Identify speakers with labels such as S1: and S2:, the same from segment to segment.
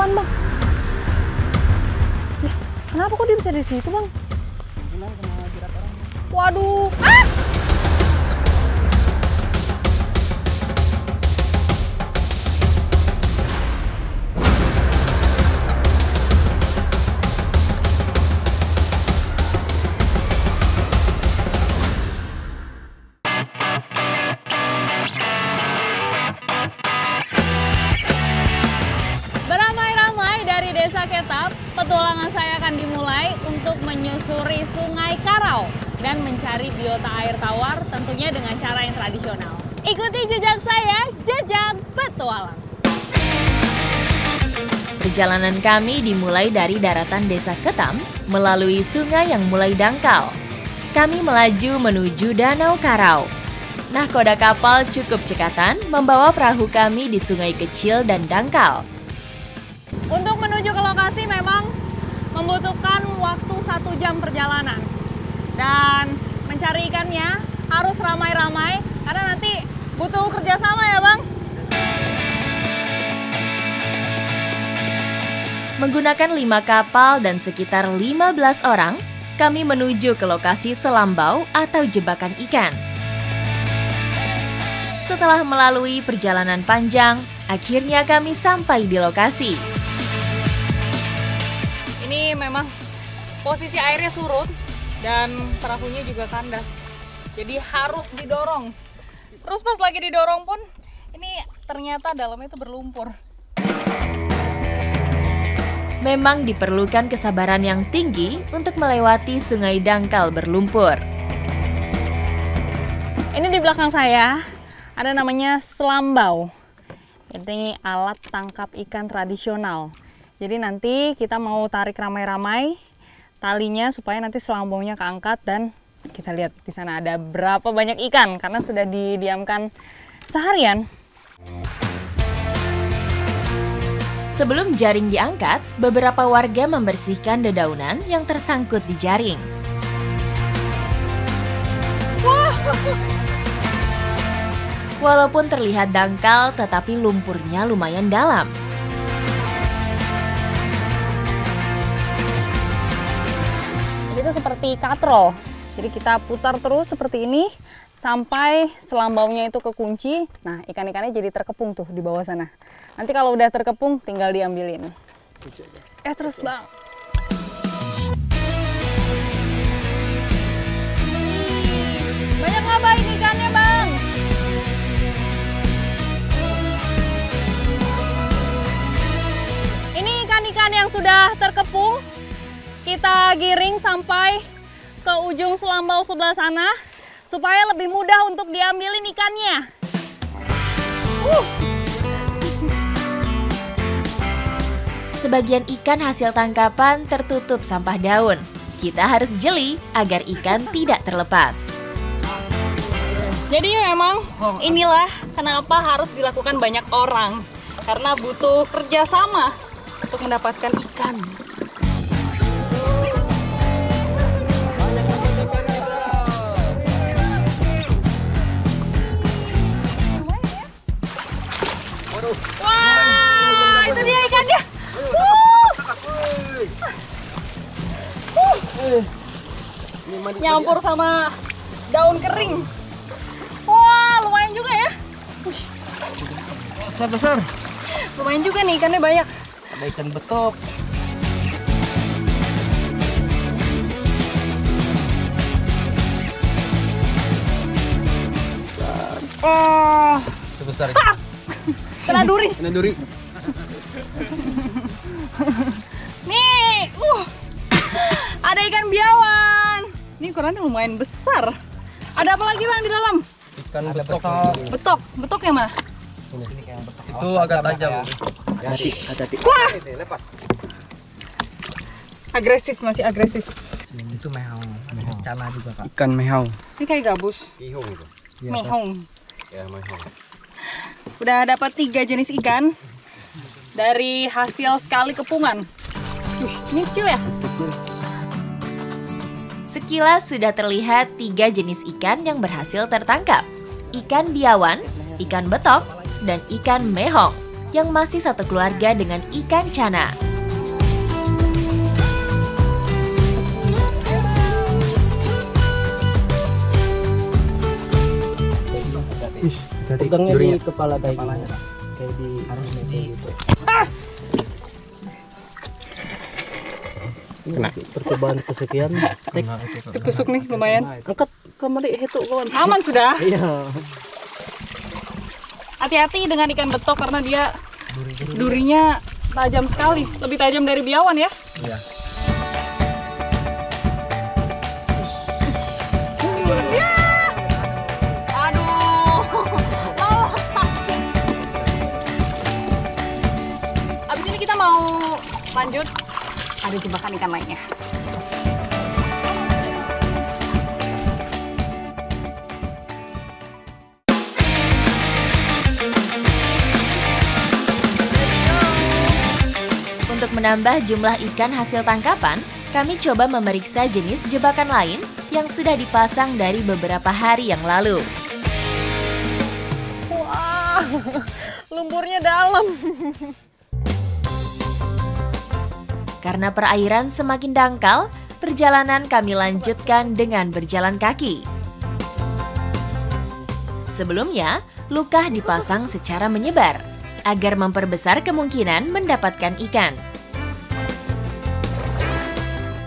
S1: pelan-pelan bang. Ya, kenapa kok dia bisa di situ bang?
S2: Kena jerat orang.
S1: Waduh. Ah! Beramai-ramai dari Desa Ketap, petualangan saya akan dimulai untuk menyusuri Sungai Karau dan mencari biota air tawar tentunya dengan cara yang tradisional. Ikuti jejak saya, jejak petualang.
S3: Perjalanan kami dimulai dari daratan Desa Ketam melalui sungai yang mulai dangkal. Kami melaju menuju Danau Karau. Nahkoda kapal cukup cekatan membawa perahu kami di sungai kecil dan dangkal.
S1: Untuk menuju ke lokasi memang membutuhkan waktu 1 jam perjalanan. Dan mencari ikannya harus ramai-ramai karena nanti butuh kerjasama ya bang.
S3: Menggunakan 5 kapal dan sekitar 15 orang, kami menuju ke lokasi selambau atau jebakan ikan. Setelah melalui perjalanan panjang, akhirnya kami sampai di lokasi.
S1: Ini memang posisi airnya surut dan perahunya juga kandas. Jadi harus didorong. Terus pas lagi didorong pun, ini ternyata dalamnya itu berlumpur.
S3: Memang diperlukan kesabaran yang tinggi untuk melewati sungai dangkal berlumpur.
S1: Ini di belakang saya ada namanya selambau. Ini alat tangkap ikan tradisional. Jadi nanti kita mau tarik ramai-ramai talinya supaya nanti selambaunya keangkat dan kita lihat di sana ada berapa banyak ikan karena sudah didiamkan seharian.
S3: Sebelum jaring diangkat, beberapa warga membersihkan dedaunan yang tersangkut di jaring. Walaupun terlihat dangkal, tetapi lumpurnya lumayan dalam.
S1: Itu seperti katrol. Jadi kita putar terus seperti ini sampai selambaunya itu kekunci. Nah, ikan-ikannya jadi terkepung tuh di bawah sana. Nanti kalau udah terkepung tinggal diambilin. Terus bang. Banyak nggak bang ikannya bang? Ini ikan-ikan yang sudah terkepung. Kita giring sampai ke ujung selambau sebelah sana supaya lebih mudah untuk diambilin ikannya.
S3: Sebagian ikan hasil tangkapan tertutup sampah daun. Kita harus jeli agar ikan tidak terlepas.
S1: Jadi memang inilah kenapa harus dilakukan banyak orang. Karena butuh kerjasama untuk mendapatkan ikan. Wah, itu dia ikannya. Nyampur sama daun kering. Wah, lumayan juga ya.
S2: Besar.
S1: Lumayan juga nih ikannya banyak.
S2: Ada ikan betok. Sebesar itu.
S1: Kena duri.
S2: Kena duri.
S1: Nih, ada ikan biawan. Ini ukurannya lumayan besar. Ada apa lagi bang di dalam?
S2: Ikan betok.
S1: Betok yang mana?
S2: Itu agak tajam.
S4: Hati-hati.
S1: Wah! Agresif, masih agresif.
S4: Itu mehau cana juga kak.
S2: Ikan mehau.
S1: Ini kayak gabus.
S2: Ihung itu.
S1: Mehong.
S2: Ya, mehau.
S1: Udah dapat 3 jenis ikan dari hasil sekali kepungan. Ini kecil ya?
S3: Sekilas sudah terlihat 3 jenis ikan yang berhasil tertangkap. Ikan biawan, ikan betok, dan ikan mehong. yang masih satu keluarga dengan ikan cana.
S2: Pegangnya di kepala kepalanya. Kayak di harus gitu. Kena percobaan kesekian.
S1: Tusuk nih lumayan.
S2: Angkat kembali itu kawan.
S1: Aman sudah.
S2: Iya.
S1: Hati-hati dengan ikan betok karena dia durinya tajam sekali, lebih tajam dari biawan ya.
S2: Iya.
S1: Aduh. Abis ini kita mau lanjut, ada jebakan ikan lainnya.
S3: Untuk menambah jumlah ikan hasil tangkapan, kami coba memeriksa jenis jebakan lain yang sudah dipasang dari beberapa hari yang lalu.
S1: Wah, lumpurnya dalam.
S3: Karena perairan semakin dangkal, perjalanan kami lanjutkan dengan berjalan kaki. Sebelumnya, lukah dipasang secara menyebar agar memperbesar kemungkinan mendapatkan ikan.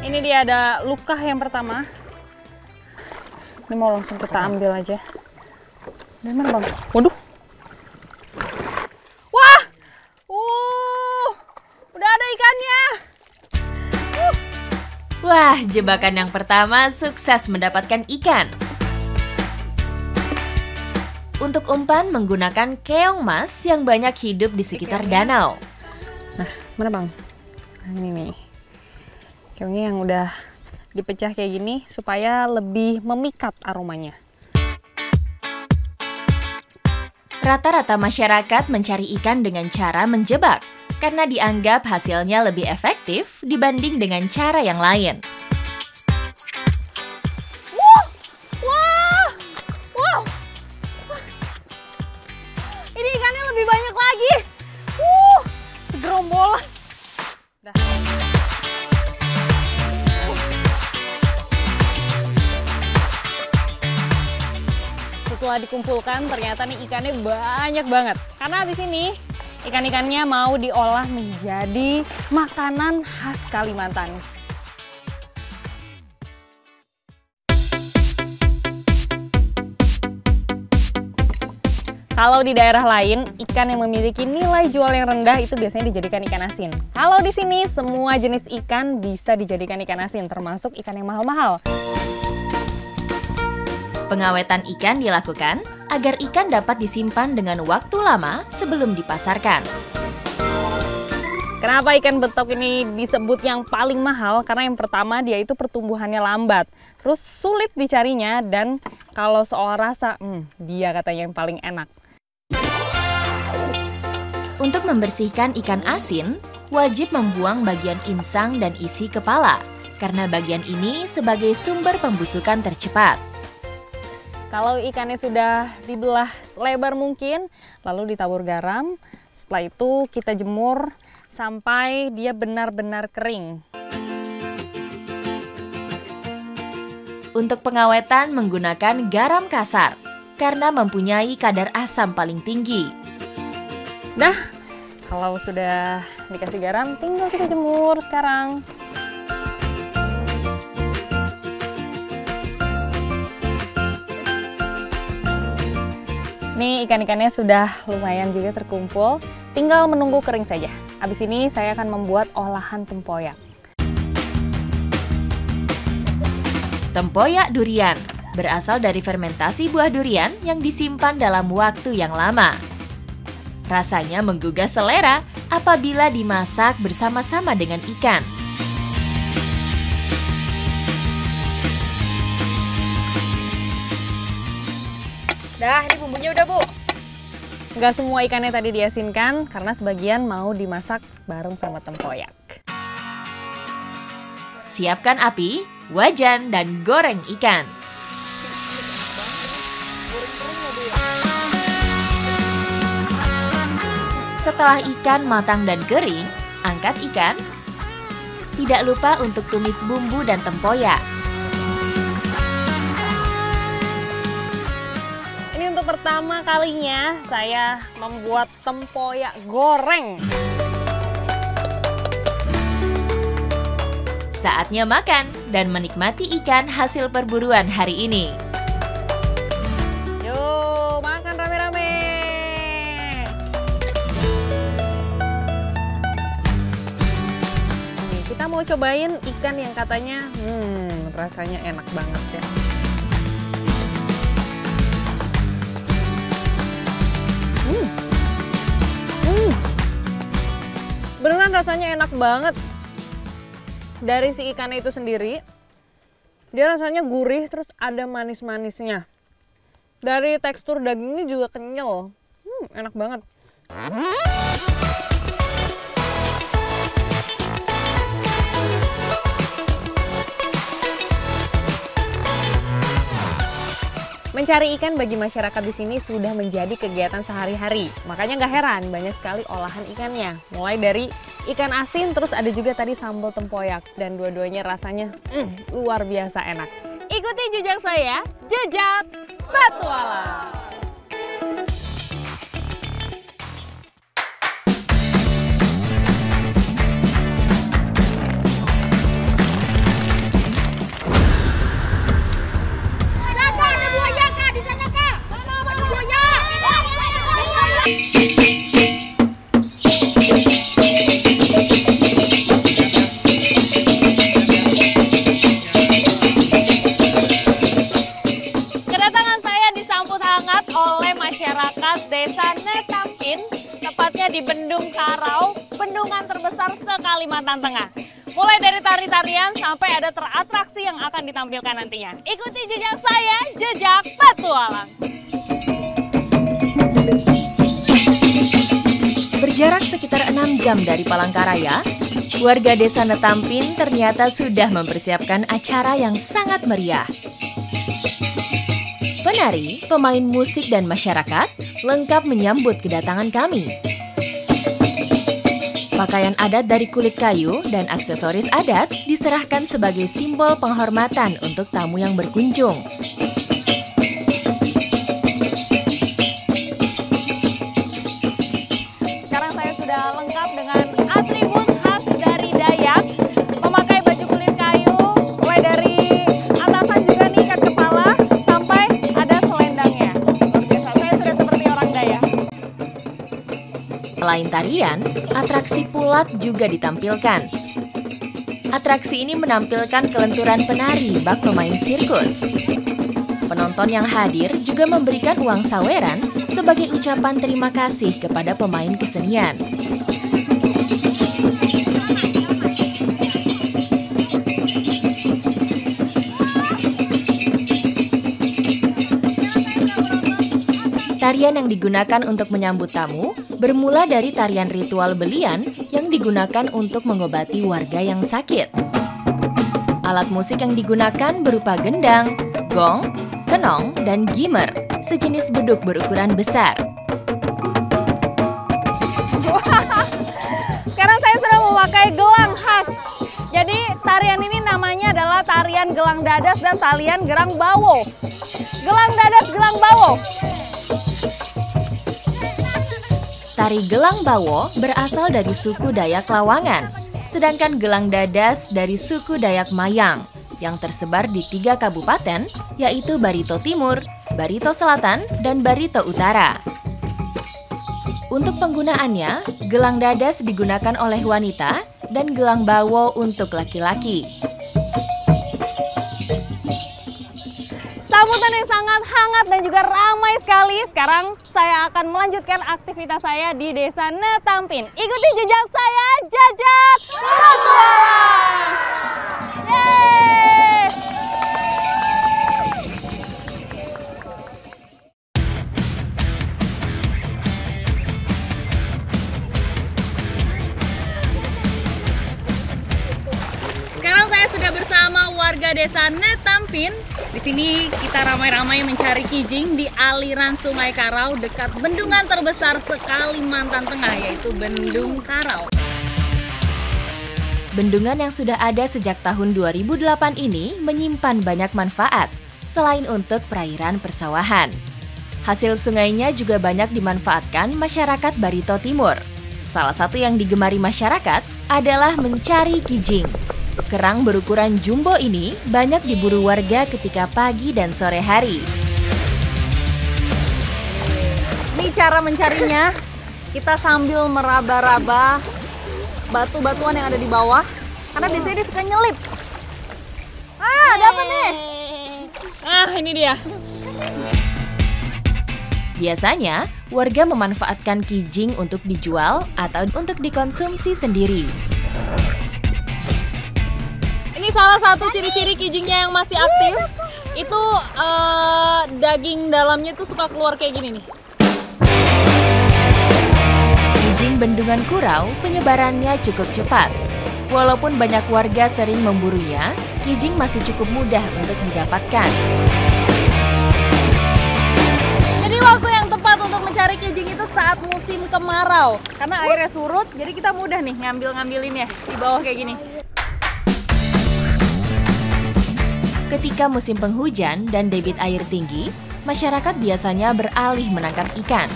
S1: Ini dia ada lukah yang pertama. Ini mau langsung kita ambil aja. Dari mana bang? Waduh. Wah, udah ada ikannya.
S3: Wah, jebakan yang pertama sukses mendapatkan ikan. Untuk umpan menggunakan keong mas yang banyak hidup di sekitar danau.
S1: Nah, mana bang? Nah, ini nih. Keongnya yang udah dipecah kayak gini supaya lebih memikat aromanya.
S3: Rata-rata masyarakat mencari ikan dengan cara menjebak karena dianggap hasilnya lebih efektif dibanding dengan cara yang lain.
S1: Wow. Ini ikannya lebih banyak lagi. Segerombolan. Dah. Setelah dikumpulkan, ternyata nih ikannya banyak banget. Karena habis ini ikan-ikannya mau diolah menjadi makanan khas Kalimantan. Kalau di daerah lain, ikan yang memiliki nilai jual yang rendah itu biasanya dijadikan ikan asin. Kalau di sini, semua jenis ikan bisa dijadikan ikan asin, termasuk ikan yang mahal-mahal.
S3: Pengawetan ikan dilakukan agar ikan dapat disimpan dengan waktu lama sebelum dipasarkan.
S1: Kenapa ikan betok ini disebut yang paling mahal? Karena yang pertama dia itu pertumbuhannya lambat, terus sulit dicarinya, dan kalau soal rasa, dia katanya yang paling enak.
S3: Untuk membersihkan ikan asin, wajib membuang bagian insang dan isi kepala, karena bagian ini sebagai sumber pembusukan tercepat.
S1: Kalau ikannya sudah dibelah selebar mungkin, lalu ditabur garam, setelah itu kita jemur sampai dia benar-benar kering.
S3: Untuk pengawetan menggunakan garam kasar, karena mempunyai kadar asam paling tinggi.
S1: Nah, kalau sudah dikasih garam, tinggal kita jemur sekarang. Nih ikan-ikannya sudah lumayan juga terkumpul, tinggal menunggu kering saja. Habis ini saya akan membuat olahan tempoyak.
S3: Tempoyak durian berasal dari fermentasi buah durian yang disimpan dalam waktu yang lama. Rasanya menggugah selera apabila dimasak bersama-sama dengan ikan.
S1: Dah, ini bumbunya udah, Bu. Nggak semua ikannya tadi diasinkan, karena sebagian mau dimasak bareng sama tempoyak.
S3: Siapkan api, wajan, dan goreng ikan. Setelah ikan matang dan kering, angkat ikan. Tidak lupa untuk tumis bumbu dan tempoyak.
S1: Ini untuk pertama kalinya saya membuat tempoyak goreng.
S3: Saatnya makan dan menikmati ikan hasil perburuan hari ini.
S1: Yuk, makan rame-rame. Nih, kita mau cobain ikan yang katanya rasanya enak banget ya. Beneran rasanya enak banget. Dari si ikan itu sendiri, dia rasanya gurih terus ada manis-manisnya. Dari tekstur dagingnya juga kenyal, enak banget. Mencari ikan bagi masyarakat di sini sudah menjadi kegiatan sehari-hari. Makanya nggak heran banyak sekali olahan ikannya. Mulai dari ikan asin, terus ada juga tadi sambal tempoyak. Dan dua-duanya rasanya luar biasa enak. Ikuti jejak saya, Jejak Petualang. Desa Netampin, tepatnya di Bendung Karau, bendungan terbesar se-Kalimantan Tengah. Mulai dari tari-tarian sampai ada atraksi yang akan ditampilkan nantinya. Ikuti jejak saya, Jejak Petualang.
S3: Berjarak sekitar 6 jam dari Palangkaraya, warga Desa Netampin ternyata sudah mempersiapkan acara yang sangat meriah. Penari, pemain musik, dan masyarakat lengkap menyambut kedatangan kami. Pakaian adat dari kulit kayu dan aksesoris adat diserahkan sebagai simbol penghormatan untuk tamu yang berkunjung.
S1: Sekarang saya sudah lengkap dengan atribut khas dari Dayak, memakai baju kulit kayu, mulai dari atasan juga nih ikat kepala, sampai ada selendangnya. Luar biasa, saya sudah seperti orang Dayak.
S3: Selain tarian, atraksi pulat juga ditampilkan. Atraksi ini menampilkan kelenturan penari bak pemain sirkus. Penonton yang hadir juga memberikan uang saweran sebagai ucapan terima kasih kepada pemain kesenian. Tarian yang digunakan untuk menyambut tamu bermula dari tarian ritual belian yang digunakan untuk mengobati warga yang sakit. Alat musik yang digunakan berupa gendang, gong, kenong, dan gimer, sejenis beduk berukuran besar.
S1: Sekarang saya sudah memakai gelang khas. Jadi tarian ini namanya adalah tarian gelang dadas dan tarian gerang bawo. Gelang dadas, gelang bawo.
S3: Tari gelang bawo berasal dari suku Dayak Lawangan, sedangkan gelang dadas dari suku Dayak Mayang yang tersebar di 3 kabupaten, yaitu Barito Timur, Barito Selatan, dan Barito Utara. Untuk penggunaannya, gelang dadas digunakan oleh wanita dan gelang bawo untuk laki-laki.
S1: Sambutan yang sangat hangat dan juga ramai sekali. Sekarang saya akan melanjutkan aktivitas saya di Desa Netampin. Ikuti jejak saya, Jejak Petualang. Yeay! Sekarang saya sudah bersama warga Desa Netampin Di sini kita ramai-ramai mencari kijing di aliran Sungai Karau dekat bendungan terbesar se-Kalimantan Tengah, yaitu Bendung Karau.
S3: Bendungan yang sudah ada sejak tahun 2008 ini menyimpan banyak manfaat, selain untuk perairan persawahan. Hasil sungainya juga banyak dimanfaatkan masyarakat Barito Timur. Salah satu yang digemari masyarakat adalah mencari kijing. Kerang berukuran jumbo ini banyak diburu warga ketika pagi dan sore hari.
S1: Ini cara mencarinya, kita sambil meraba-raba batu-batuan yang ada di bawah, karena biasanya dia suka nyelip. Ah, dapat nih. Ah, ini dia.
S3: Biasanya, warga memanfaatkan kijing untuk dijual atau untuk dikonsumsi sendiri.
S1: Ini salah satu ciri-ciri kijingnya yang masih aktif. Itu daging dalamnya tuh suka keluar kayak gini nih.
S3: Kijing Bendungan Kurau penyebarannya cukup cepat. Walaupun banyak warga sering memburunya, kijing masih cukup mudah untuk didapatkan.
S1: Jadi waktu yang tepat untuk mencari kijing itu saat musim kemarau. Karena airnya surut, jadi kita mudah nih ngambil-ngambilinnya di bawah kayak gini.
S3: Ketika musim penghujan dan debit air tinggi, masyarakat biasanya beralih menangkap ikan.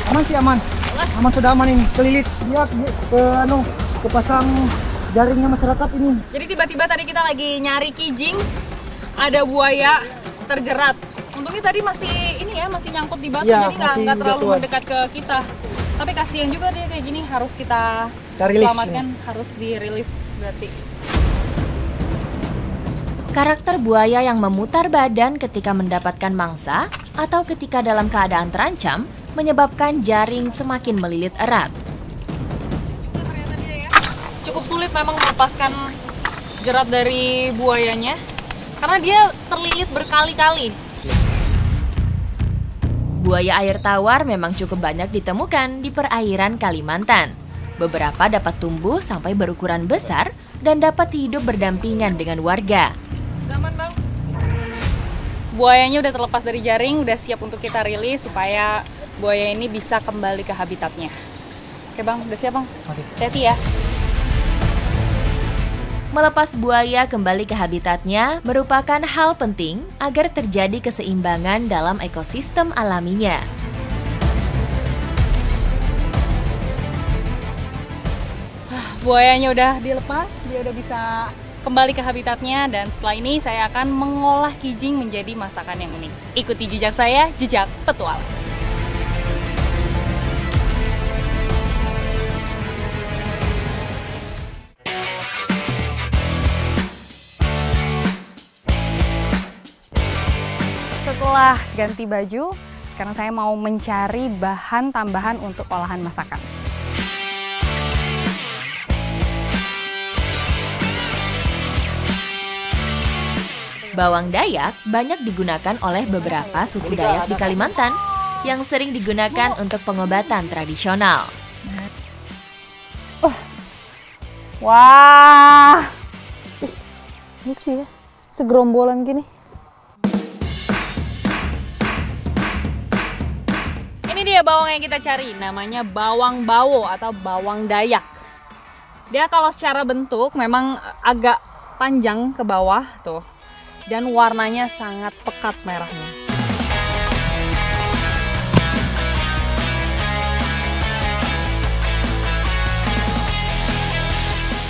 S2: Aman sih, aman. Aman, sudah aman ini. Kelilit dia kepasang jaringnya masyarakat ini.
S1: Jadi tiba-tiba tadi kita lagi nyari kijing, ada buaya terjerat. Untungnya tadi masih masih nyangkut di batu,
S2: Ya,
S1: jadi
S2: masih
S1: nggak terlalu
S2: jatuhan.
S1: mendekat ke kita. Tapi kasihan juga dia kayak gini, harus kita
S2: rilis
S1: selamatkan, harus dirilis berarti.
S3: Karakter buaya yang memutar badan ketika mendapatkan mangsa atau ketika dalam keadaan terancam menyebabkan jaring semakin melilit erat.
S1: Cukup sulit memang melepaskan jerat dari buayanya karena dia terlilit berkali-kali.
S3: Buaya air tawar memang cukup banyak ditemukan di perairan Kalimantan. Beberapa dapat tumbuh sampai berukuran besar dan dapat hidup berdampingan dengan warga.
S1: Aman, Bang. Buayanya udah terlepas dari jaring, udah siap untuk kita rilis supaya buaya ini bisa kembali ke habitatnya. Oke Bang, udah siap Bang?
S2: Oke.
S1: Hati-hati ya.
S3: Melepas buaya kembali ke habitatnya merupakan hal penting agar terjadi keseimbangan dalam ekosistem alaminya.
S1: Buayanya udah dilepas, dia udah bisa kembali ke habitatnya, dan setelah ini saya akan mengolah kijing menjadi masakan yang unik. Ikuti jejak saya, jejak petualang. Setelah ganti baju, sekarang saya mau mencari bahan tambahan untuk olahan masakan.
S3: Bawang Dayak banyak digunakan oleh beberapa suku Dayak di Kalimantan yang sering digunakan untuk pengobatan tradisional.
S1: Wah, lucu ya, segerombolan gini. Ini dia bawang yang kita cari, namanya bawang bawo atau bawang Dayak. Dia kalau secara bentuk memang agak panjang ke bawah tuh, dan warnanya sangat pekat merahnya.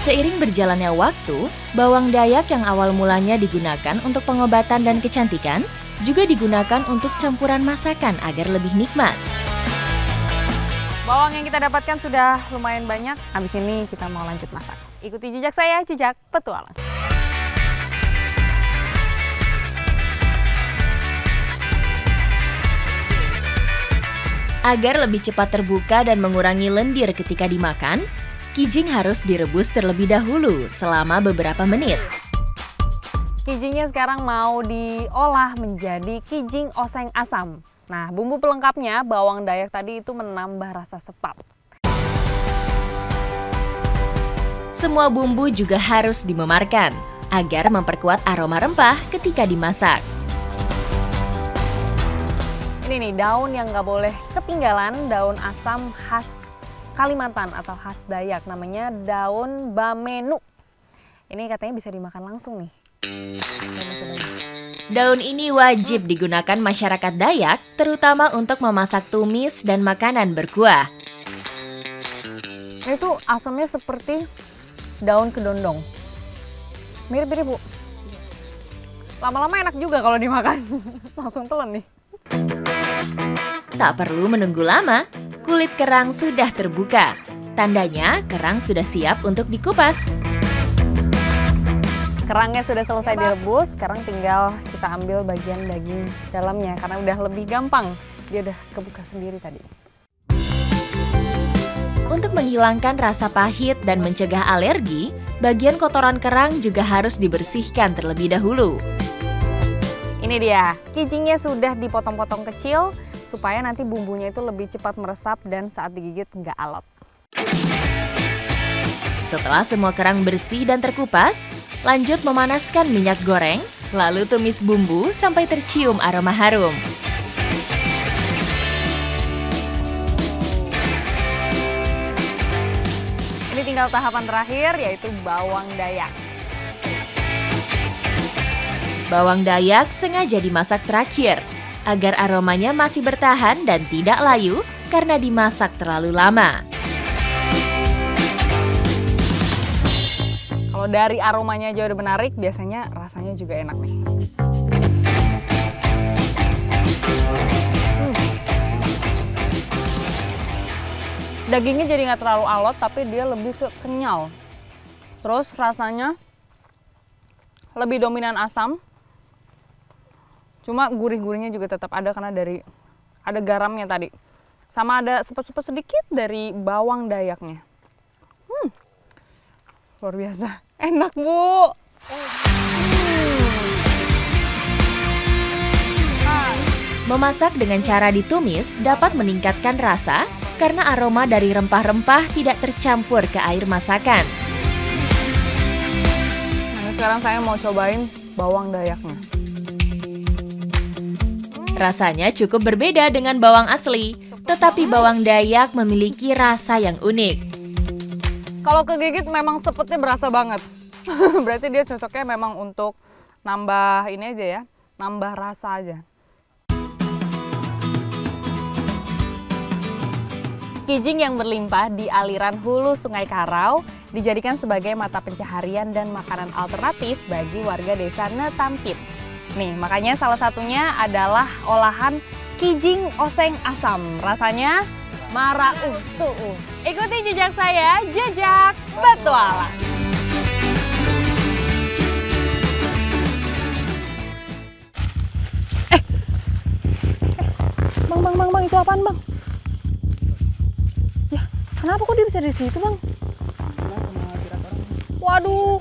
S3: Seiring berjalannya waktu, bawang Dayak yang awal mulanya digunakan untuk pengobatan dan kecantikan juga digunakan untuk campuran masakan agar lebih nikmat.
S1: Bawang yang kita dapatkan sudah lumayan banyak. Habis ini kita mau lanjut masak. Ikuti jejak saya, jejak petualang.
S3: Agar lebih cepat terbuka dan mengurangi lendir ketika dimakan, kijing harus direbus terlebih dahulu selama beberapa menit.
S1: Kijingnya sekarang mau diolah menjadi kijing oseng asam. Nah, bumbu pelengkapnya bawang dayak tadi itu menambah rasa sepap.
S3: Semua bumbu juga harus dimemarkan agar memperkuat aroma rempah ketika dimasak.
S1: Ini nih daun yang nggak boleh ketinggalan, daun asam khas Kalimantan atau khas Dayak, namanya daun bamenu. Ini katanya bisa dimakan langsung nih.
S3: Daun ini wajib digunakan masyarakat Dayak, terutama untuk memasak tumis dan makanan berkuah.
S1: Ini tuh asamnya seperti daun kedondong. Mirip-mirip, Bu. Lama-lama enak juga kalau dimakan. Langsung telan nih.
S3: Tak perlu menunggu lama, kulit kerang sudah terbuka. Tandanya kerang sudah siap untuk dikupas.
S1: Kerangnya sudah selesai direbus, sekarang tinggal kita ambil bagian daging dalamnya karena udah lebih gampang. Dia udah kebuka sendiri tadi.
S3: Untuk menghilangkan rasa pahit dan mencegah alergi, bagian kotoran kerang juga harus dibersihkan terlebih dahulu.
S1: Ini dia, kijingnya sudah dipotong-potong kecil supaya nanti bumbunya itu lebih cepat meresap dan saat digigit nggak alot.
S3: Setelah semua kerang bersih dan terkupas, lanjut memanaskan minyak goreng, lalu tumis bumbu sampai tercium aroma harum.
S1: Ini tinggal tahapan terakhir yaitu bawang dayak.
S3: Bawang dayak sengaja dimasak terakhir, agar aromanya masih bertahan dan tidak layu karena dimasak terlalu lama.
S1: Kalau dari aromanya aja udah menarik, biasanya rasanya juga enak nih. Dagingnya jadi nggak terlalu alot, tapi dia lebih ke kenyal. Terus rasanya lebih dominan asam. Cuma gurih-gurihnya juga tetap ada karena ada garamnya tadi. Sama ada sepet-sepet sedikit dari bawang dayaknya. Luar biasa. Enak, Bu.
S3: Memasak dengan cara ditumis dapat meningkatkan rasa karena aroma dari rempah-rempah tidak tercampur ke air masakan.
S1: Nah, sekarang saya mau cobain bawang dayaknya.
S3: Rasanya cukup berbeda dengan bawang asli, tetapi bawang dayak memiliki rasa yang unik.
S1: Kalau kegigit memang sepetnya berasa banget. Berarti dia cocoknya memang untuk nambah ini aja ya, nambah rasa aja. Kijing yang berlimpah di aliran hulu Sungai Karau dijadikan sebagai mata pencaharian dan makanan alternatif bagi warga desa Netampit. Nih, makanya salah satunya adalah olahan kijing oseng asam. Rasanya marauh tuh. Ikuti jejak saya, jejak petualang. Bang, itu apaan, Bang? Ya, kenapa kok dia bisa di situ, Bang? Waduh,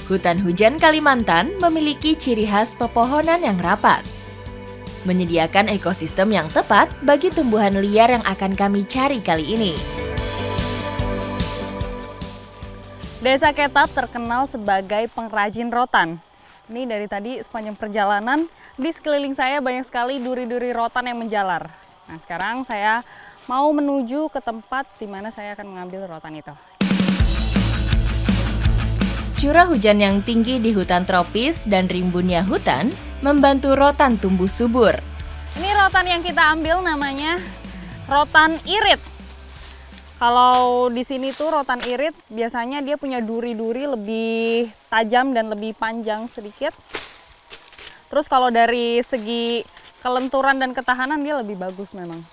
S3: Hutan hujan Kalimantan memiliki ciri khas pepohonan yang rapat, menyediakan ekosistem yang tepat bagi tumbuhan liar yang akan kami cari kali ini.
S1: Desa Ketap terkenal sebagai pengrajin rotan. Ini dari tadi sepanjang perjalanan, di sekeliling saya banyak sekali duri-duri rotan yang menjalar. Nah, sekarang saya mau menuju ke tempat di mana saya akan mengambil rotan itu.
S3: Curah hujan yang tinggi di hutan tropis dan rimbunnya hutan membantu rotan tumbuh subur.
S1: Ini rotan yang kita ambil namanya rotan irit. Kalau di sini tuh rotan irit biasanya dia punya duri-duri lebih tajam dan lebih panjang sedikit. Terus kalau dari segi kelenturan dan ketahanan dia lebih bagus memang.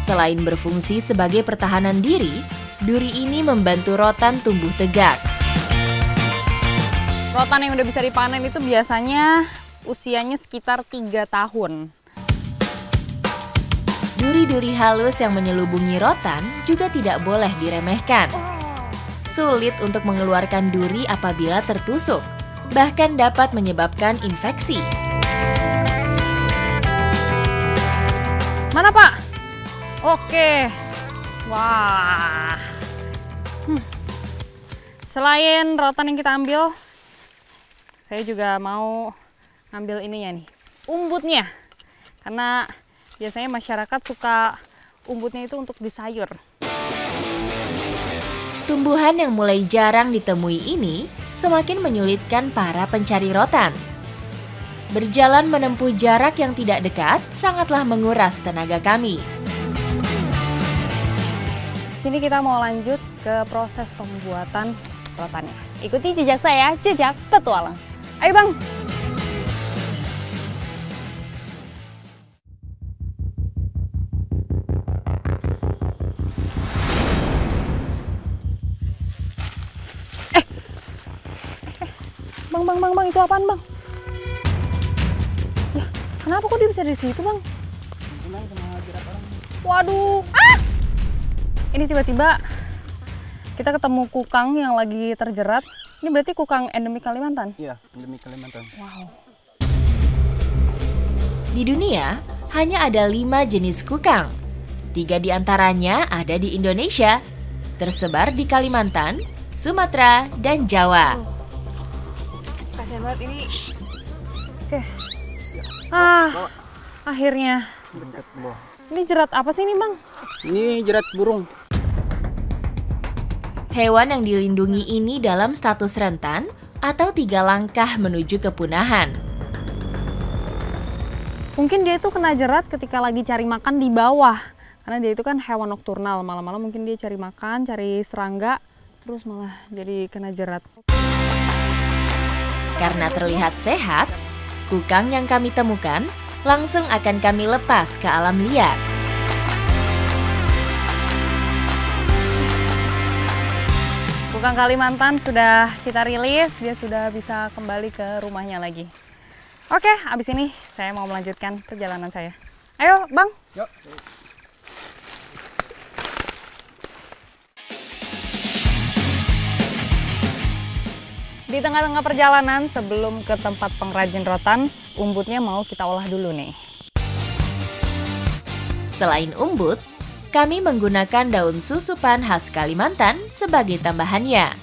S3: Selain berfungsi sebagai pertahanan diri, duri ini membantu rotan tumbuh tegak.
S1: Rotan yang udah bisa dipanen itu biasanya usianya sekitar 3 tahun.
S3: Duri-duri halus yang menyelubungi rotan juga tidak boleh diremehkan. Sulit untuk mengeluarkan duri apabila tertusuk, bahkan dapat menyebabkan infeksi.
S1: Mana, Pak? Oke. Wah. Selain rotan yang kita ambil, saya juga mau ngambil ininya nih, umbutnya. Karena biasanya masyarakat suka umbutnya itu untuk disayur.
S3: Tumbuhan yang mulai jarang ditemui ini semakin menyulitkan para pencari rotan. Berjalan menempuh jarak yang tidak dekat sangatlah menguras tenaga kami.
S1: Kini kita mau lanjut ke proses pembuatan rotannya. Ikuti jejak saya, jejak petualang. Ayo, Bang! Bang, itu apaan, Bang? Ya, kenapa kok dia bisa di situ, Bang? Waduh! Ah! Ini tiba-tiba kita ketemu kukang yang lagi terjerat. Ini berarti kukang endemik Kalimantan?
S2: Iya, endemik Kalimantan.
S1: Wow.
S3: Di dunia, hanya ada 5 jenis kukang. 3 diantaranya ada di Indonesia, tersebar di Kalimantan, Sumatera, dan Jawa.
S1: Kasian banget ini. Oke. Ah, akhirnya. Ini jerat apa sih ini, Bang?
S2: Ini jerat burung.
S3: Hewan yang dilindungi ini dalam status rentan atau 3 langkah menuju kepunahan.
S1: Mungkin dia itu kena jerat ketika lagi cari makan di bawah. Karena dia itu kan hewan nokturnal. Malam-malam mungkin dia cari makan, cari serangga, terus malah jadi kena jerat.
S3: Karena terlihat sehat, kukang yang kami temukan langsung akan kami lepas ke alam liar.
S1: Kukang Kalimantan sudah kita rilis, dia sudah bisa kembali ke rumahnya lagi. Oke, abis ini saya mau melanjutkan perjalanan saya. Ayo, Bang.
S2: Yuk.
S1: Di tengah-tengah perjalanan sebelum ke tempat pengrajin rotan, umbutnya mau kita olah dulu nih.
S3: Selain umbut, kami menggunakan daun susupan khas Kalimantan sebagai tambahannya.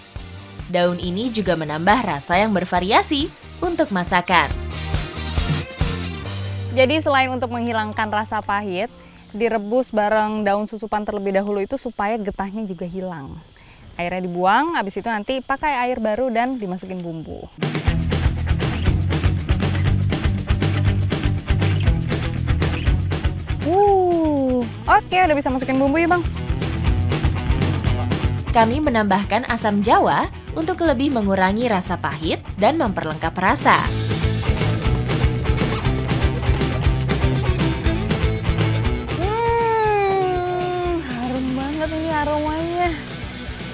S3: Daun ini juga menambah rasa yang bervariasi untuk masakan.
S1: Jadi selain untuk menghilangkan rasa pahit, direbus bareng daun susupan terlebih dahulu itu supaya getahnya juga hilang. Airnya dibuang, habis itu nanti pakai air baru dan dimasukin bumbu. Oke, udah bisa masukin bumbu ya, Bang.
S3: Kami menambahkan asam jawa untuk lebih mengurangi rasa pahit dan memperlengkap rasa.
S1: Harum banget ini aromanya.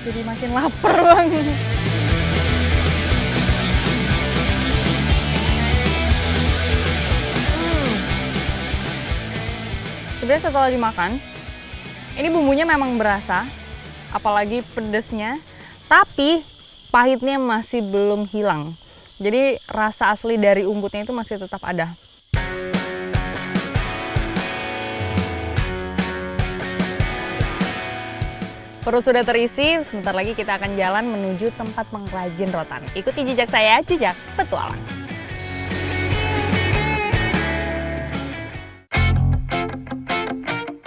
S1: Jadi makin lapar, Bang. Sebenarnya setelah dimakan, ini bumbunya memang berasa, apalagi pedesnya, tapi pahitnya masih belum hilang. Jadi rasa asli dari umbutnya itu masih tetap ada. Perut sudah terisi, sebentar lagi kita akan jalan menuju tempat pengrajin rotan. Ikuti jejak saya, jejak petualang.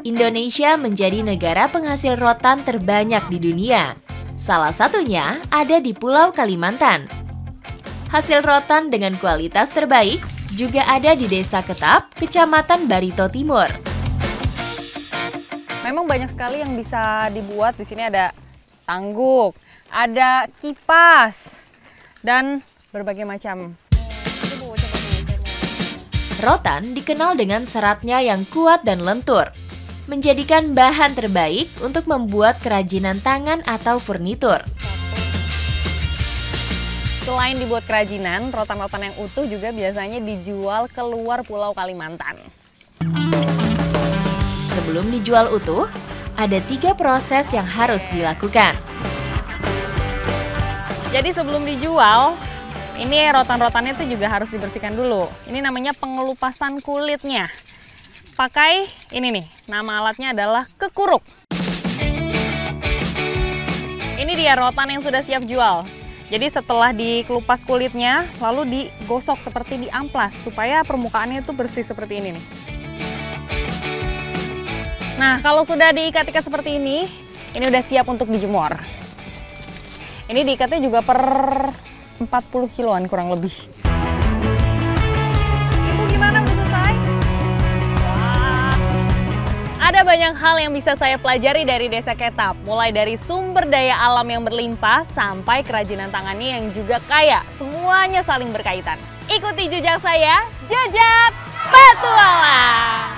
S3: Indonesia menjadi negara penghasil rotan terbanyak di dunia. Salah satunya ada di Pulau Kalimantan. Hasil rotan dengan kualitas terbaik juga ada di Desa Ketap, Kecamatan Barito Timur.
S1: Memang banyak sekali yang bisa dibuat. Di sini ada tangguk, ada kipas, dan berbagai macam.
S3: Rotan dikenal dengan seratnya yang kuat dan lentur, menjadikan bahan terbaik untuk membuat kerajinan tangan atau furnitur.
S1: Selain dibuat kerajinan, rotan-rotan yang utuh juga biasanya dijual keluar Pulau Kalimantan.
S3: Sebelum dijual utuh, ada 3 proses yang harus dilakukan.
S1: Jadi sebelum dijual, ini rotan-rotannya itu juga harus dibersihkan dulu. Ini namanya pengelupasan kulitnya. Pakai ini nih, nama alatnya adalah kekuruk. Ini dia rotan yang sudah siap jual. Jadi setelah dikelupas kulitnya, lalu digosok seperti di amplas supaya permukaannya itu bersih seperti ini nih. Nah, kalau sudah diikat-ikat seperti ini udah siap untuk dijemur. Ini diikatnya juga per 40 kiloan kurang lebih. Ibu gimana, udah selesai? Wah. Ada banyak hal yang bisa saya pelajari dari Desa Ketap, mulai dari sumber daya alam yang berlimpah sampai kerajinan tangannya yang juga kaya. Semuanya saling berkaitan. Ikuti jejak saya, Jejak Petualang!